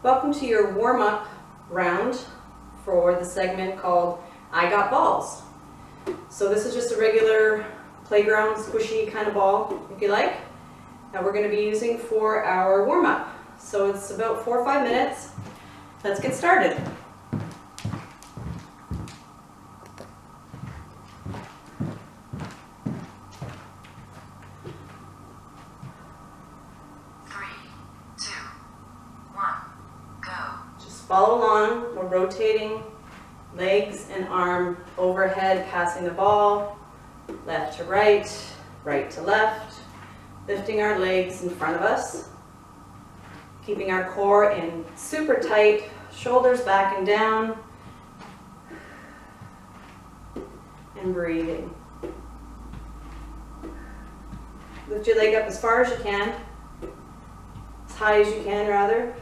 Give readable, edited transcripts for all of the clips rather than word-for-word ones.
Welcome to your warm-up round for the segment called I Got Balls. So this is just a regular playground squishy kind of ball, if you like, that we're going to be using for our warm-up. So it's about 4 or 5 minutes. Let's get started. Follow along. We're rotating legs and arm overhead, passing the ball left to right, right to left, lifting our legs in front of us, keeping our core in super tight, shoulders back and down, and breathing. Lift your leg up as far as you can, as high as you can rather.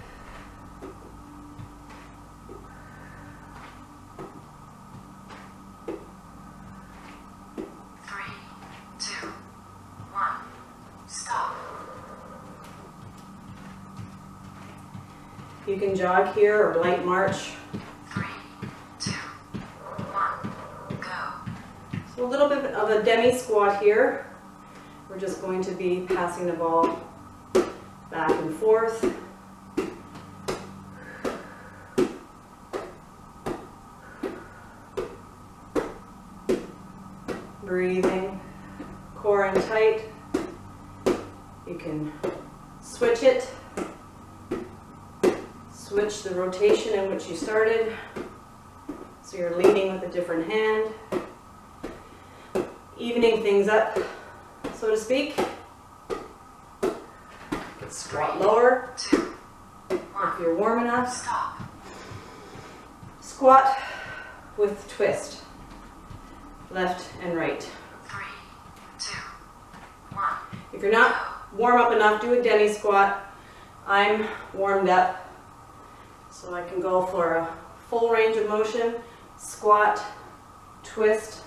You can jog here or light march. 3, 2, 1, go. So a little bit of a demi squat here. We're just going to be passing the ball back and forth. Breathing, core in tight. You can switch it. Switch the rotation in which you started. So you're leading with a different hand. Evening things up, so to speak. Squat lower. 2, 1. If you're warm enough. Stop. Squat with twist. Left and right. 3, 2, 1. If you're not warm up enough, do a demi squat. I'm warmed up, so I can go for a full range of motion. Squat, twist,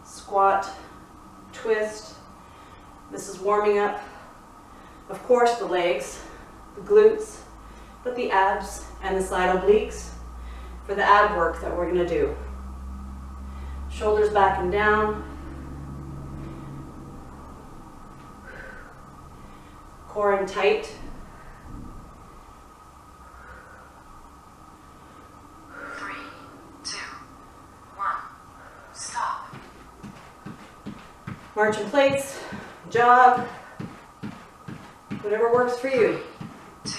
squat, twist. This is warming up, of course, the legs, the glutes, but the abs and the side obliques for the ab work that we're going to do. Shoulders back and down. Core in tight. 3, 2, 1. Stop. March in place, jog, whatever works for you. 2,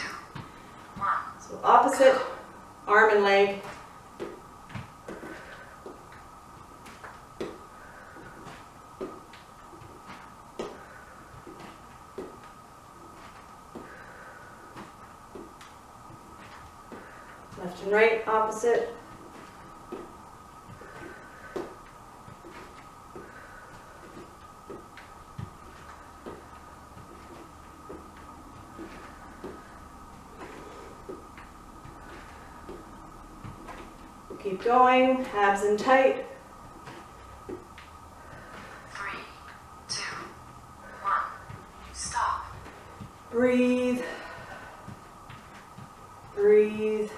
1. So opposite arm and leg. Left and right, opposite. Keep going, abs in tight. 3, 2, 1. Stop. Breathe. Breathe.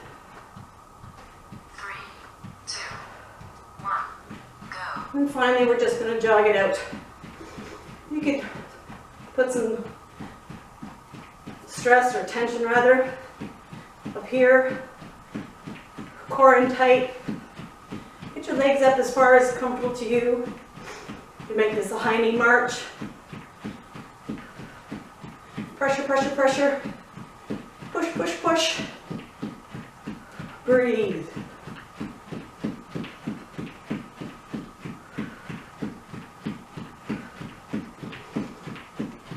3, 2, 1. Go. And finally, we're just going to jog it out. You can put some stress or tension rather up here. Core in tight. Get your legs up as far as comfortable to you. You make this a high knee march. Pressure, pressure, pressure. Push, push, push. Breathe.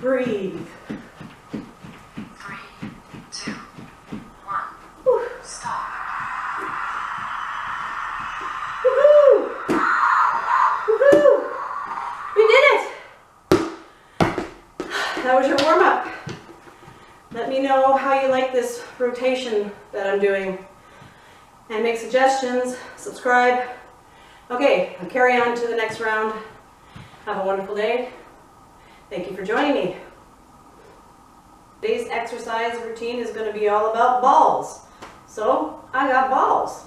Breathe. 3, 2, 1. Whew. Stop. Woohoo! Woohoo! We did it! That was your warm-up. Let me know how you like this rotation that I'm doing. And make suggestions, subscribe. Okay, I'll carry on to the next round. Have a wonderful day. Thank you for joining me. Today's exercise routine is going to be all about balls. So I got balls.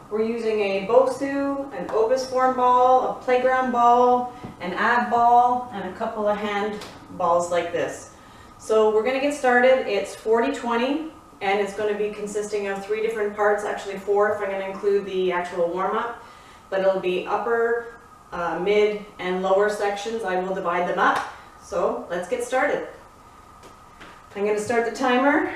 We're using a Bosu, an Obus form ball, a playground ball, an ab ball, and a couple of hand balls like this. So we're going to get started. It's 40-20, and it's going to be consisting of 3 different parts, actually 4 if I'm going to include the actual warm-up. But it'll be upper, mid, and lower sections. I will divide them up. So let's get started. I'm going to start the timer.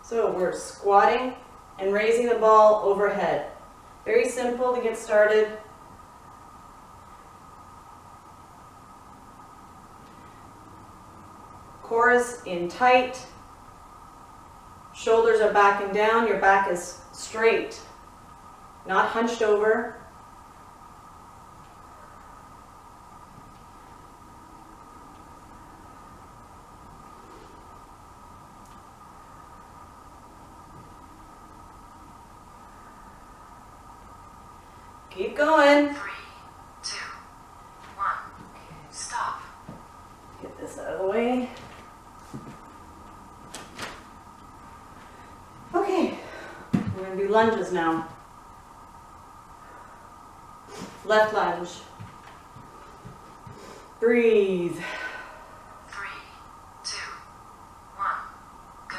So we're squatting and raising the ball overhead. Very simple to get started. Core is in tight. Shoulders are back and down. Your back is straight, not hunched over. Keep going. 3, 2, 1. Stop. Get this out of the way. Okay, we're going to do lunges now. Left lunge. Breathe. 3, 2, 1. Go.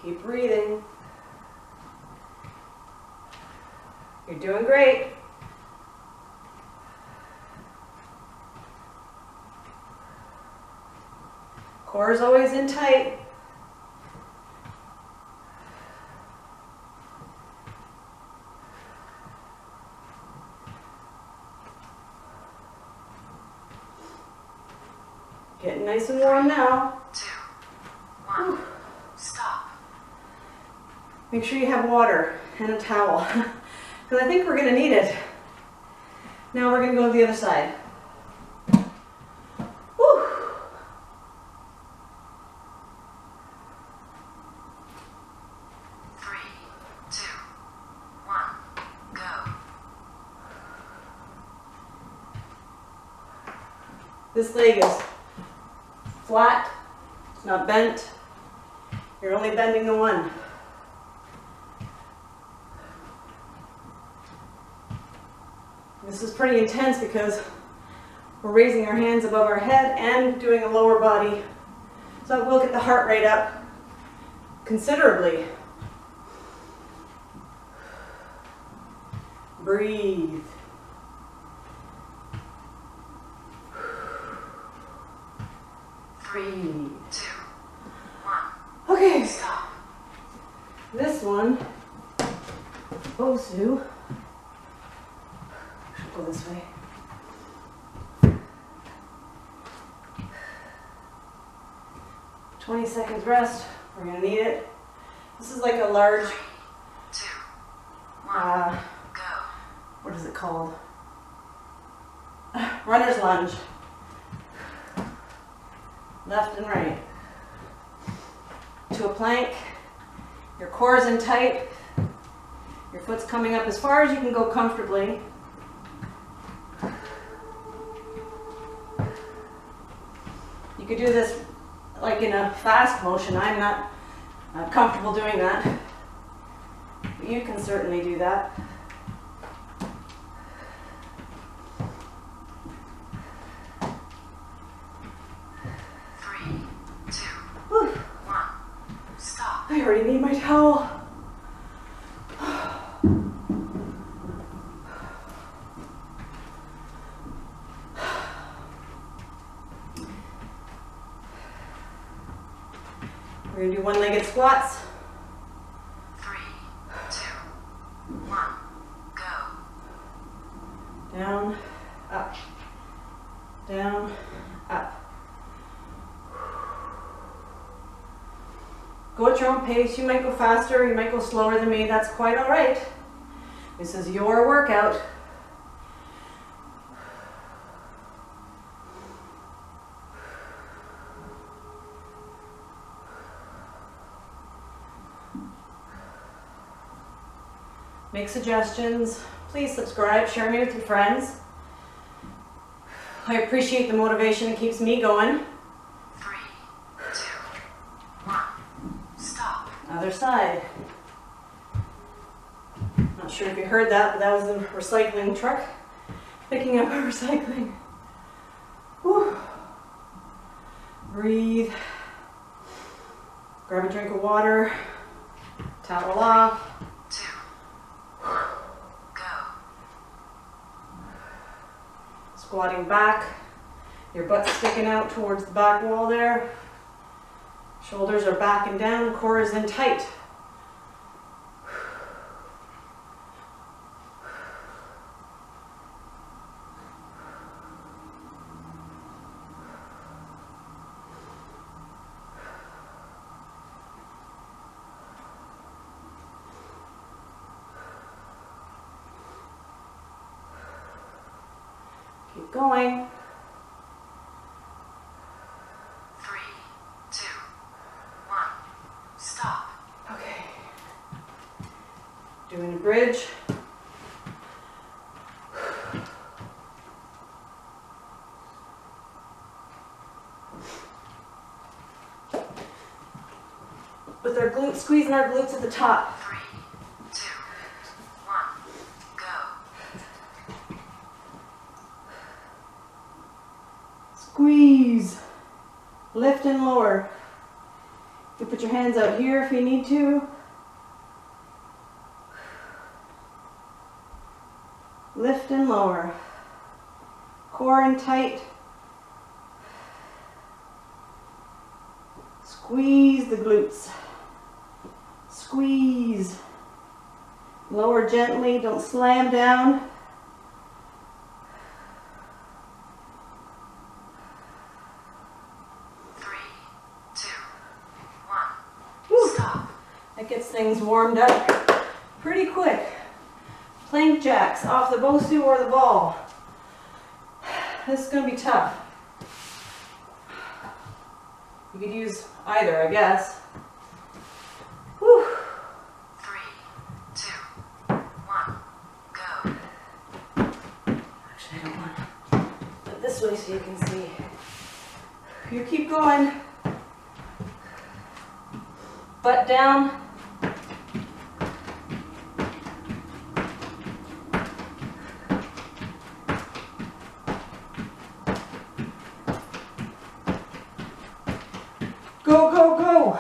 Keep breathing. You're doing great. Core is always in tight. Getting nice and warm now. 2, 1. Stop. Make sure you have water and a towel, because I think we're going to need it. Now we're going to go to the other side. Woo. 3, 2, 1. Go. This leg is flat, it's not bent. You're only bending the one. This is pretty intense because we're raising our hands above our head and doing a lower body. So we'll get the heart rate up considerably. Breathe. Three, Breathe. 2, 1. Okay, Stop. this one, Bosu, should go this way. "20 seconds rest, we're gonna need it. This is like a large, 3, 2, 1. Go. what is it called? Runner's lunge. Left and right. To a plank. Your core is in tight. Your foot's coming up as far as you can go comfortably. You could do this like in a fast motion. I'm not comfortable doing that. But you can certainly do that. Whew. 1. Stop. I already need my towel. We're going to do one-legged squats. 3, 2, 1. Go. Down, up, down, up. Go at your own pace. You might go faster, you might go slower than me. That's quite all right. This is your workout. Make suggestions. Please subscribe, share me with your friends. I appreciate the motivation. It keeps me going. 3, 2, 1. Stop. Other side. Not sure if you heard that, but that was the recycling truck picking up our recycling. Whew. Breathe. Grab a drink of water. Towel off. 2, 1. Go. Squatting back. Your butt's sticking out towards the back wall there. Shoulders are back and down. Core is in tight. Keep going. 3, 2, 1. Stop. Okay. Doing a bridge. With our glutes, squeezing our glutes at the top. 3, 2, 1. Go. Squeeze. Lift and lower. You put your hands out here if you need to. Lift and lower. Core in tight. Squeeze the glutes. Squeeze. Lower gently, don't slam down. That gets things warmed up pretty quick. Plank jacks off the Bosu or the ball. This is going to be tough. You could use either, I guess. Whew. 3, 2, 1, go. Actually, I don't want to put it this way so you can see. You keep going. Butt down. Go, go, go.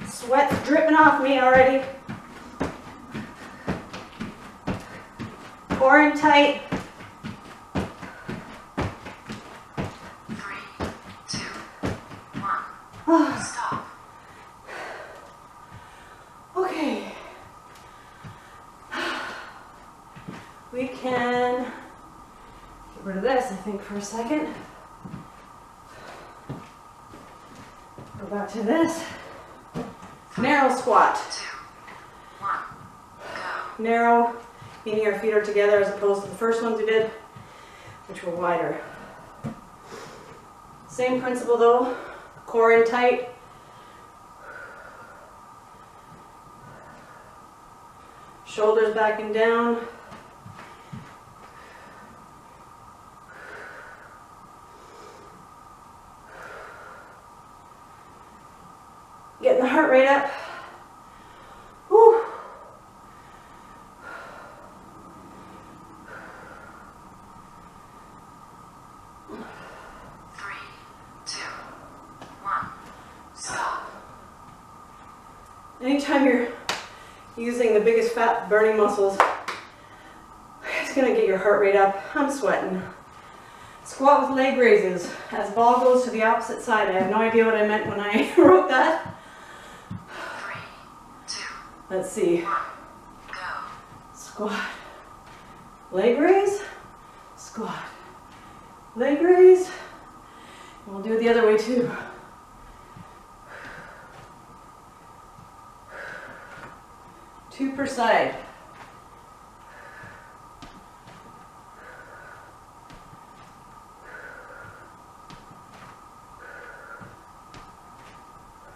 Sweat's dripping off me already. Core in tight. 3, 2, 1. Stop. Okay. We can get rid of this, I think, for a second. Go back to this. Narrow squat. 2, 1, go. Narrow, meaning your feet are together as opposed to the first ones we did, which were wider. Same principle though. Core in tight. Shoulders back and down. Getting the heart rate up. Whew. Three, two, one. Stop. Anytime you're using the biggest fat burning muscles, it's going to get your heart rate up. I'm sweating. Squat with leg raises as ball goes to the opposite side. I have no idea what I meant when I wrote that. 3, 2, Let's see. 1. Go. Squat. Leg raise. Squat. Leg raise. And we'll do it the other way too. Two per side.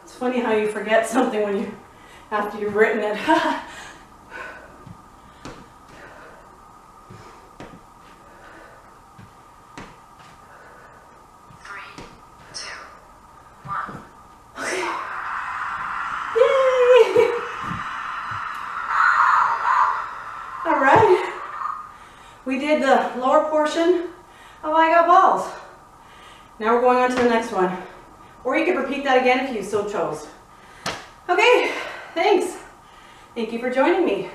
It's funny how you forget something when you after you've written it. 3, 2, 1. Yay! All right. We did the lower portion of I Got Balls. Now we're going on to the next one. Or you could repeat that again if you so chose. Okay, thanks. Thank you for joining me.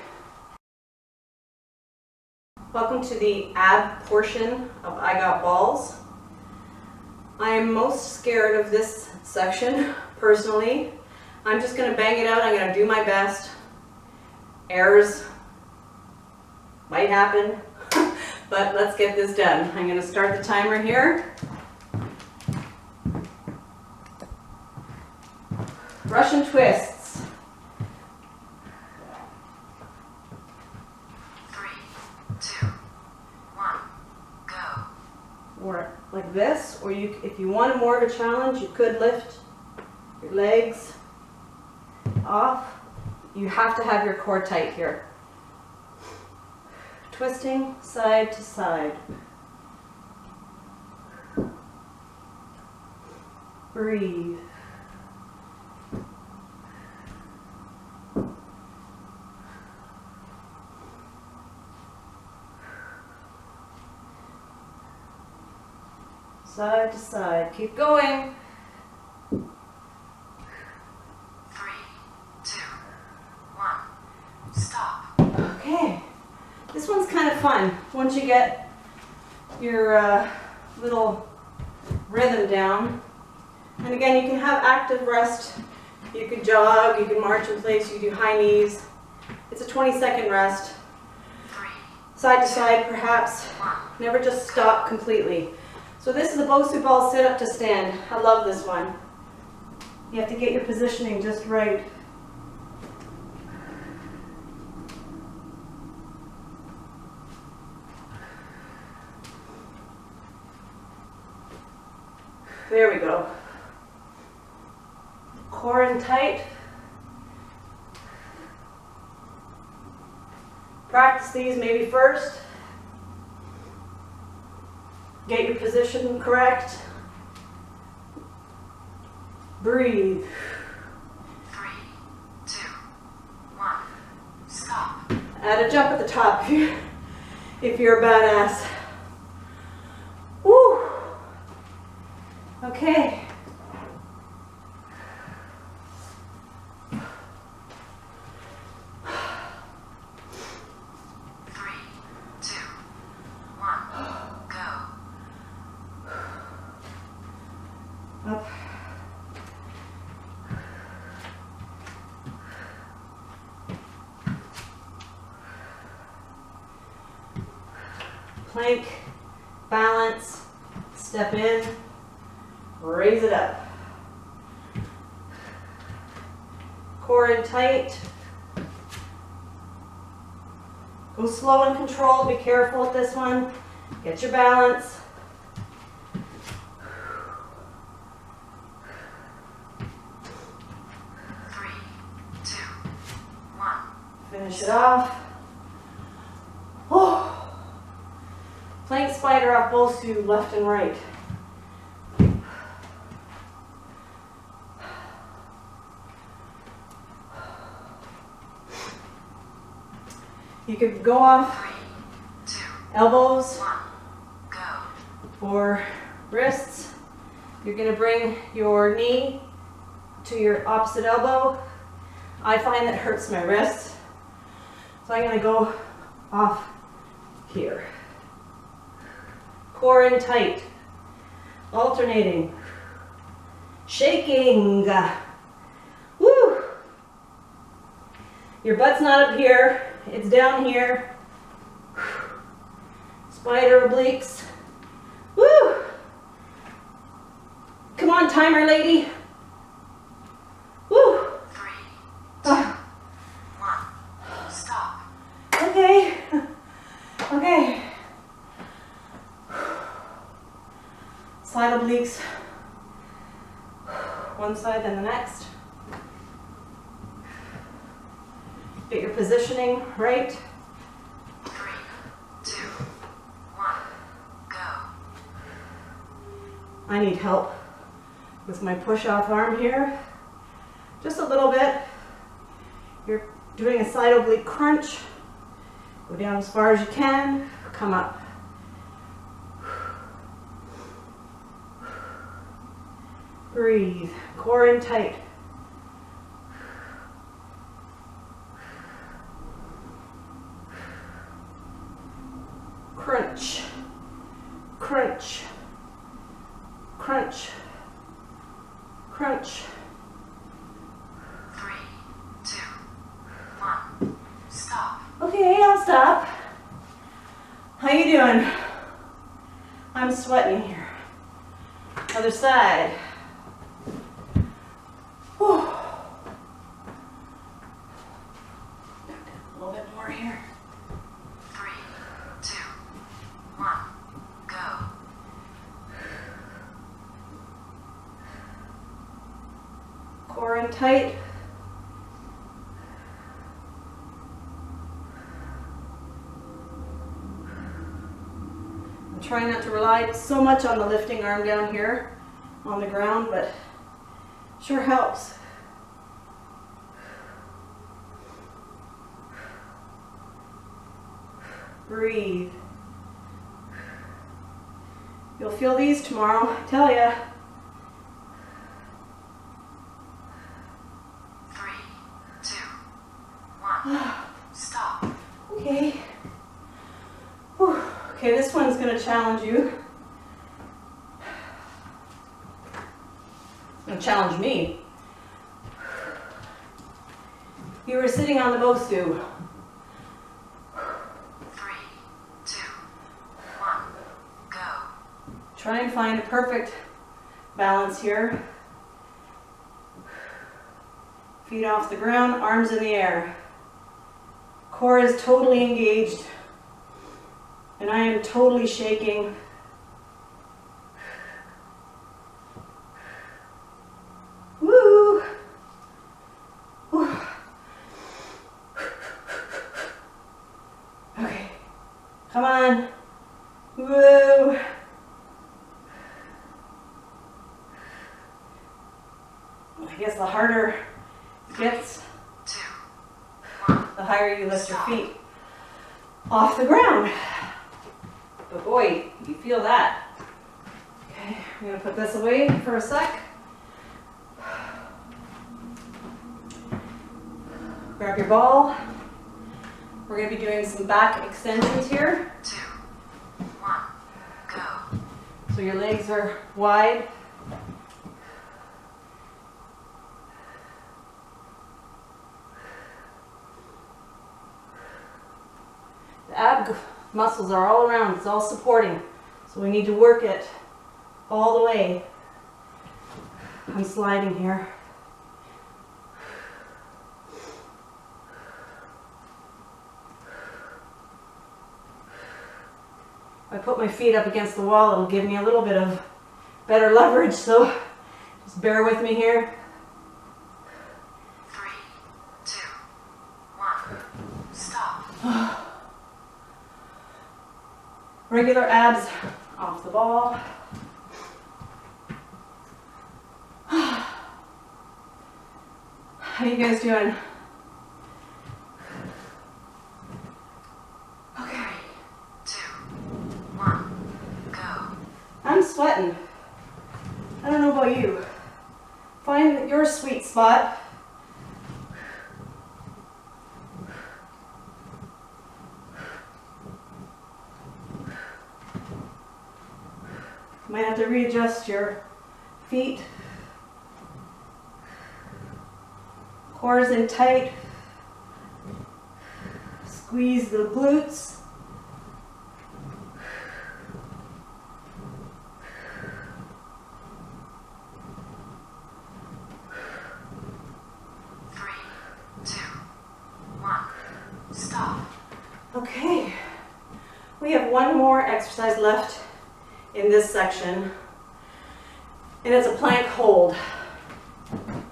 Welcome to the ab portion of I Got Balls. I am most scared of this section, personally. I'm just gonna bang it out. I'm gonna do my best. Errors might happen, but let's get this done. I'm gonna start the timer here. Russian twists. 3, 2, 1. Go. Or like this, or you, if you wanted more of a challenge, you could lift your legs off. You have to have your core tight here. Twisting side to side. Breathe. Side to side. Keep going. 3, 2, 1. Stop. Okay. This one's kind of fun. Once you get your little rhythm down. And again, you can have active rest. You can jog, you can march in place, you can do high knees. It's a 20-second rest. 3, Side to side, perhaps. 1. Never just stop completely. So this is a Bosu ball sit up to stand. I love this one. You have to get your positioning just right. There we go. Core in tight. Practice these maybe first. Get your position correct. Breathe. 3, 2, 1. Stop. Add a jump at the top if you're a badass. Woo! Okay. Up. Plank, balance, step in, raise it up. Core in tight. Go slow and controlled, be careful with this one. Get your balance. Finish it off. Oh. Plank spider off Bosu, left and right. You could go off 3, 2, elbows 1, go. or wrists. You're going to bring your knee to your opposite elbow. I find that hurts my wrists. So I'm going to go off here. Core in tight. Alternating. Shaking. Woo! Your butt's not up here. It's down here. Spider obliques. Woo! Come on, timer lady. Woo! 3, 2, Ah. 1. Stop. Okay. Okay. Side obliques. One side, then the next. Get your positioning right. 3, 2, 1, go. I need help with my push-off arm here. Just a little bit. You're doing a side oblique crunch. Go down as far as you can. Come up. Breathe. Core in tight. Crunch. Crunch. Crunch. Crunch. 3, 2, 1, stop. Okay, I'll stop. How you doing? I'm sweating here. Other side. Whew. A little bit more here. 3, 2, 1, go. Core in tight. I'm trying not to rely so much on the lifting arm down here on the ground, but sure helps. Breathe. You'll feel these tomorrow, I tell ya. 3, 2, 1, stop. Okay. Whew. Okay, this one's going to challenge you. It's going to challenge me. You were sitting on the Bosu. 3, 2, 1, go. Try and find a perfect balance here. Feet off the ground, arms in the air. Core is totally engaged. And I am totally shaking. Woo! Woo. Okay, come on. Woo! I guess the harder it gets, 2, 1, the higher you lift your feet off the ground. But boy, you feel that. Okay, I'm gonna put this away for a sec. Grab your ball. We're gonna be doing some back extensions here. 2, 1, go. So your legs are wide. The ab muscles are all around, it's all supporting. So we need to work it all the way. I'm sliding here. If I put my feet up against the wall, it'll give me a little bit of better leverage, so just bear with me here. 3, 2, 1, stop. Regular abs off the ball. How you guys doing? Okay. 2, 1, go. I'm sweating. I don't know about you. Find your sweet spot. Might have to readjust your feet. Core's in tight. Squeeze the glutes. Okay, we have one more exercise left in this section, and it's a plank hold. I'm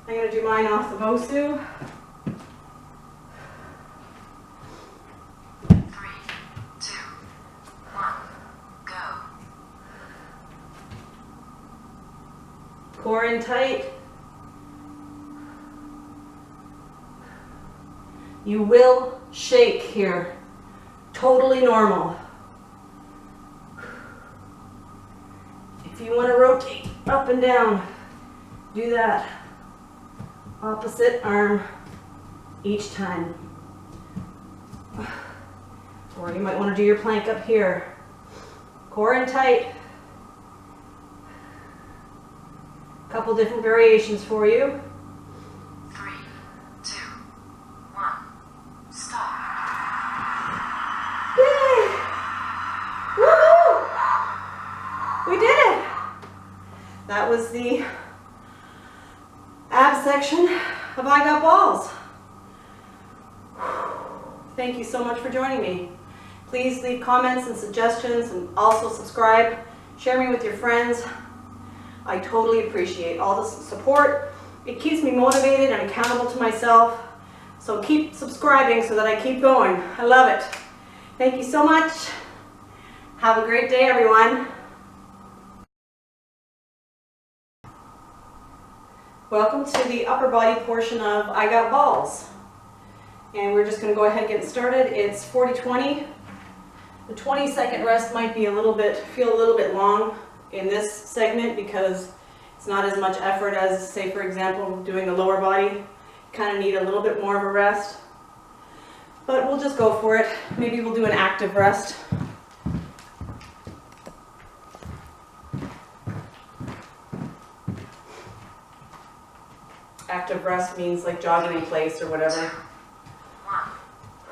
going to do mine off the Bosu. You will shake here. Totally normal. If you want to rotate up and down, do that. Opposite arm each time. Or you might want to do your plank up here. Core in tight. Couple different variations for you. 3, 2, 1. Stop. Yay! Woohoo! We did it! That was the ab section of I Got Balls. Thank you so much for joining me. Please leave comments and suggestions, and also subscribe. Share me with your friends. I totally appreciate all the support. It keeps me motivated and accountable to myself. So keep subscribing so that I keep going. I love it. Thank you so much. Have a great day, everyone. Welcome to the upper body portion of I Got Balls. And we're just going to go ahead and get started. It's 40-20. The 20-second rest might be feel a little bit long in this segment because it's not as much effort as, say, for example, doing the lower body. Kind of need a little bit more of a rest. But we'll just go for it. Maybe we'll do an active rest. Active rest means like jogging in place or whatever. 1.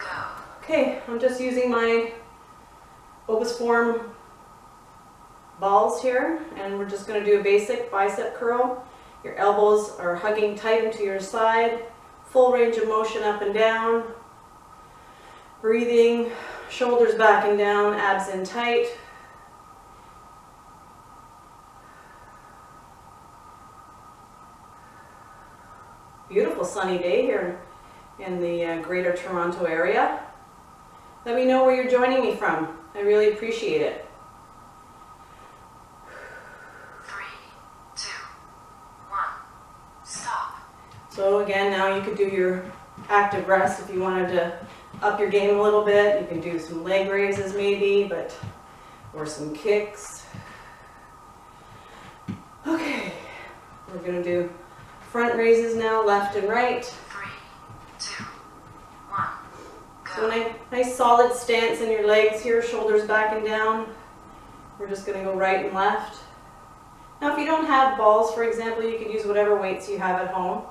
Go. Okay, I'm just using my Opus Form balls here, and we're just going to do a basic bicep curl. Your elbows are hugging tight into your side, full range of motion up and down. Breathing, shoulders back and down, abs in tight. Beautiful sunny day here in the greater Toronto area. Let me know where you're joining me from. I really appreciate it. 3, 2, 1. Stop. So again, now you could do your active rest if you wanted to up your game a little bit. You can do some leg raises maybe, or some kicks. Okay, we're going to do front raises now, left and right. 3, 2, 1. Go. So nice solid stance in your legs here, shoulders back and down. We're just going to go right and left. Now if you don't have balls, for example, you could use whatever weights you have at home.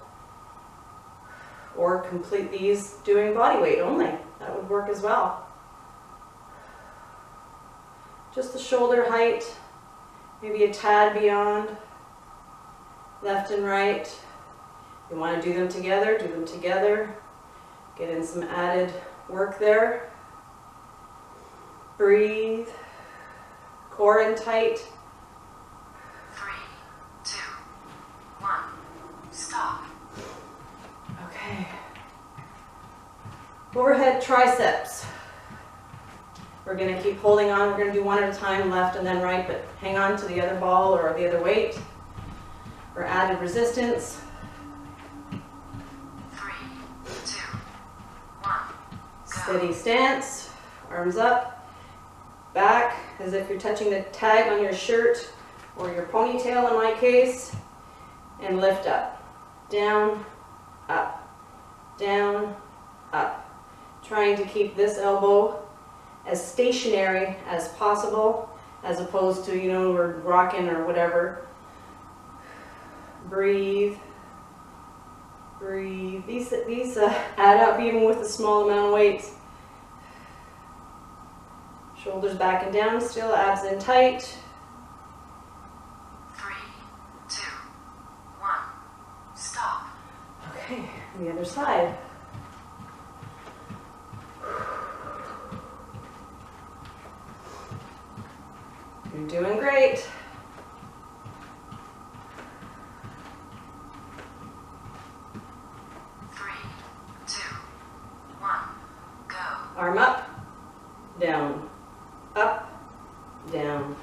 Or complete these doing body weight only. That would work as well. Just the shoulder height, maybe a tad beyond. Left and right. You want to do them together, do them together. Get in some added work there. Breathe. Core in tight. 3, 2, 1. Stop. Okay. Overhead triceps. We're going to keep holding on. We're going to do one at a time, left and then right, but hang on to the other ball or the other weight for added resistance. 3, 2, 1. Go. Steady stance, arms up, back as if you're touching the tag on your shirt or your ponytail in my case, and lift up, down, up, down, up. Trying to keep this elbow as stationary as possible, as opposed to, we're rocking or whatever. Breathe, breathe. These add up even with a small amount of weight. Shoulders back and down, still abs in tight. 3, 2, 1. Stop. Okay, the other side. You're doing great. Arm up, down, up, down.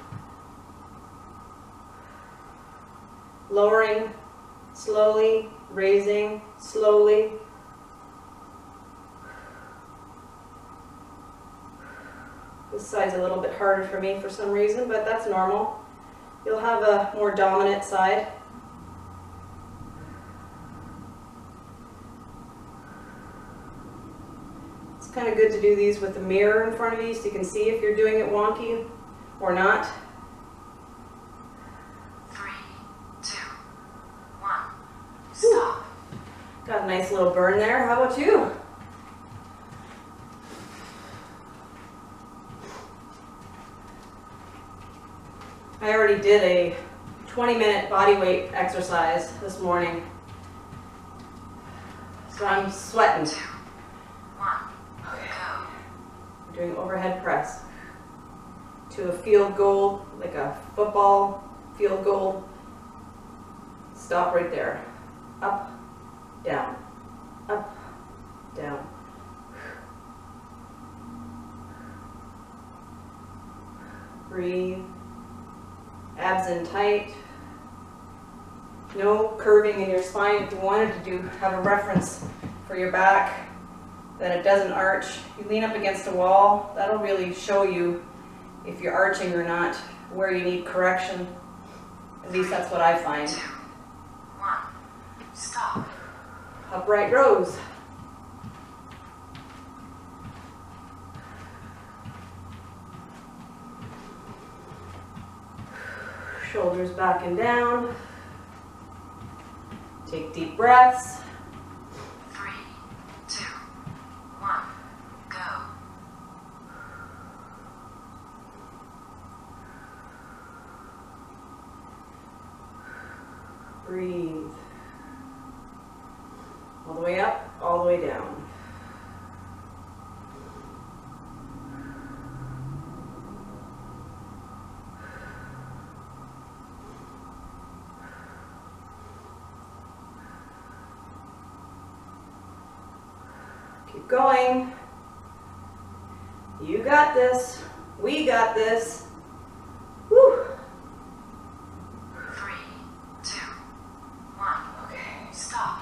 Lowering, slowly, raising, slowly. This side's a little bit harder for me for some reason, but that's normal. You'll have a more dominant side. It's kind of good to do these with the mirror in front of you so you can see if you're doing it wonky or not. 3, 2, 1. Stop. Got a nice little burn there. How about you? I already did a 20-minute body weight exercise this morning, so I'm sweating. 2, 1. Go. We're doing overhead press to a field goal, like a football field goal. Stop right there. Up, down, up, down. Breathe. Abs in tight. No curving in your spine. If you wanted to have a reference for your back, that it doesn't arch. You lean up against a wall. That'll really show you if you're arching or not, where you need correction. At least that's what I find. 2, 1. Stop. Upright rows. Shoulders back and down. Take deep breaths. 3, 2, 1. Go. Breathe. All the way up, all the way down. Keep going. You got this. We got this. Woo. 3, 2, 1. Okay. Stop.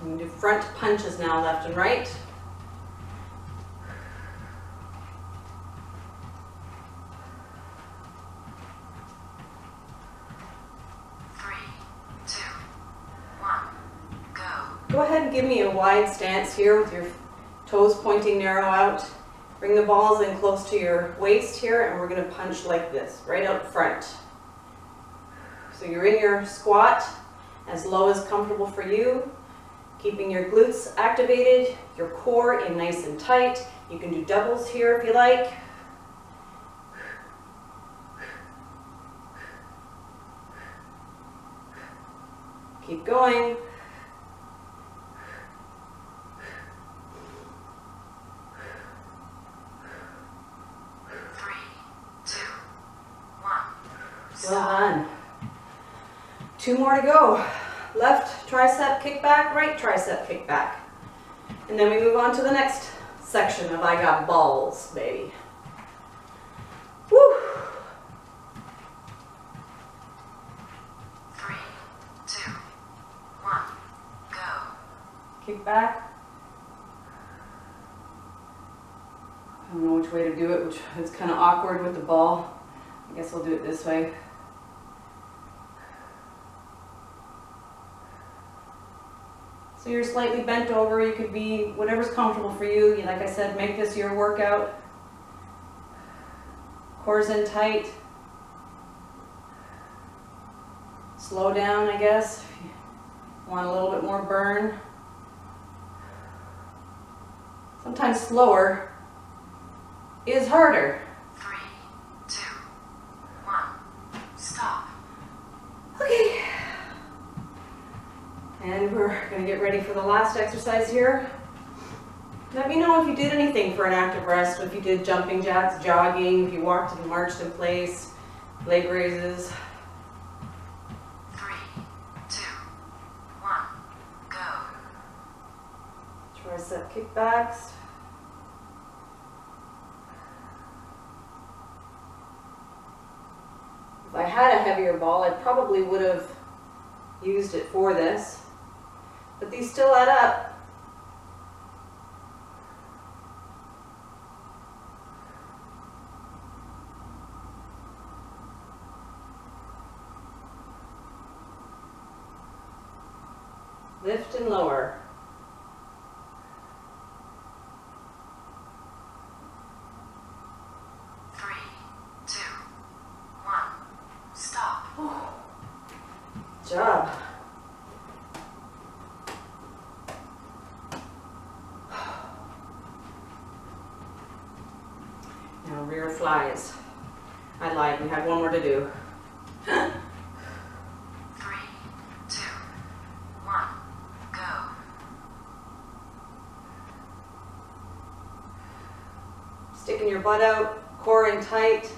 I'm going to do front punches now, left and right. Go ahead and give me a wide stance here with your toes pointing narrow out. Bring the balls in close to your waist here, and we're going to punch like this, right out front. So you're in your squat, as low as comfortable for you, keeping your glutes activated, your core in nice and tight. You can do doubles here if you like. Keep going. Well done. 2 more to go. Left tricep kickback, right tricep kickback. And then we move on to the next section of I got balls, baby. Woo! 3, 2, 1, go. Kick back. I don't know which way to do it, which is kind of awkward with the ball. I guess we'll do it this way. So you're slightly bent over. You could be whatever's comfortable for you. Like I said, make this your workout. Core's in tight. Slow down, I guess, if you want a little bit more burn. Sometimes slower is harder. 3, 2, 1, stop. Okay. And we're going to get ready for the last exercise here. Let me know if you did anything for an active rest, if you did jumping jacks, jogging, if you walked and marched in place, leg raises. 3, 2, 1, go. Tricep kickbacks. If I had a heavier ball, I probably would have used it for this. But these still add up. Lift and lower. Three, two, one, stop. Good job. Now rear flies. I lied, we have one more to do. 3, 2, 1, go. Sticking your butt out, core in tight,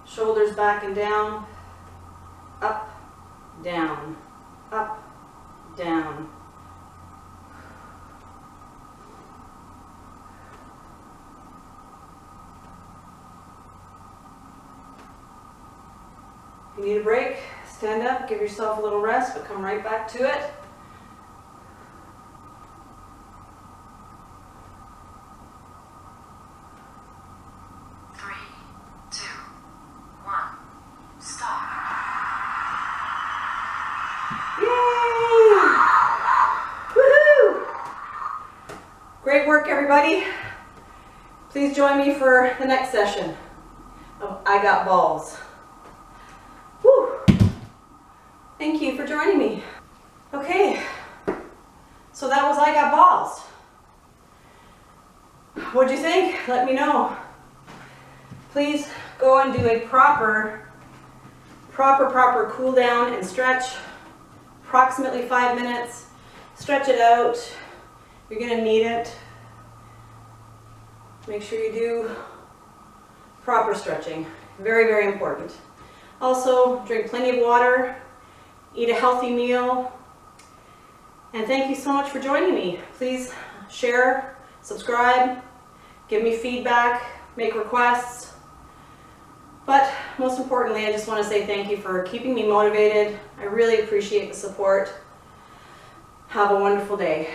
shoulders back and down, up, down, up, down. If you need a break, stand up, give yourself a little rest, but come right back to it. Three, two, one, stop. Yay! Woohoo! Great work, everybody. Please join me for the next session of I Got Balls. Woo! Thank you for joining me. Okay, so that was I Got Balls. What'd you think? Let me know. Please go and do a proper cool down and stretch. Approximately 5 minutes. Stretch it out. You're gonna need it. Make sure you do proper stretching. Very, very important. Also, drink plenty of water, eat a healthy meal, and thank you so much for joining me. Please share, subscribe, give me feedback, make requests. But most importantly, I just want to say thank you for keeping me motivated. I really appreciate the support. Have a wonderful day.